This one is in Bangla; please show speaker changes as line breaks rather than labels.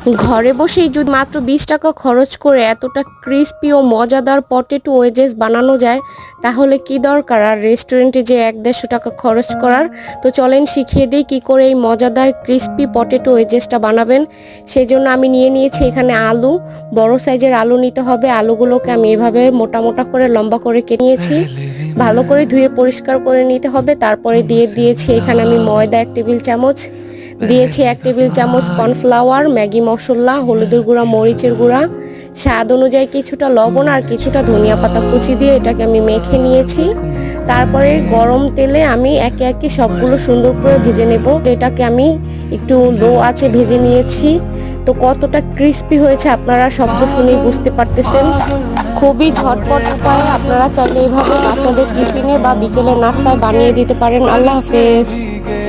ঘরে বসেই যদি মাত্র 20 টাকা খরচ করে এতটা ক্রিস্পি ও মজাদার পটেটো ওয়েজেস বানানো যায়, তাহলে কি দরকার আর রেস্টুরেন্টে যে 1-150 টাকা খরচ করার। তো চলেন শিখিয়ে দিই কী করে এই মজাদার ক্রিস্পি পটেটো ওয়েজেসটা বানাবেন। সেই জন্য আমি নিয়ে নিয়েছি এখানে আলু। বড় সাইজের আলু নিতে হবে। আলুগুলোকে আমি এভাবে মোটা মোটা করে লম্বা করে কেটে নিয়েছি। ভালো করে ধুয়ে পরিষ্কার করে নিতে হবে। তারপরে দিয়েছি এখানে আমি ময়দা 1 টেবিল চামচ, দিয়েছি 1 টেবিল চামচ কর্নফ্লাওয়ার, ম্যাগি মশলা, হলুদের গুঁড়া, মরিচের গুঁড়া, স্বাদ অনুযায়ী কিছুটা লবণ আর কিছুটা ধনিয়া পাতা কুচি দিয়ে এটাকে আমি মেখে নিয়েছি। তারপরে গরম তেলে আমি একে একে সবগুলো সুন্দর করে ভেজে নেব। এটাকে আমি একটু লো আঁচে ভেজে নিয়েছি। তো কতটা ক্রিস্পি হয়েছে আপনারা শব্দ শুনেই বুঝতে পারতেছেন। খুবই ঝটপট উপায়ে আপনারা চাইলে এইভাবে বাচ্চাদের টিফিনে বা বিকেলের নাস্তায় বানিয়ে দিতে পারেন। আল্লাহ হাফেজ।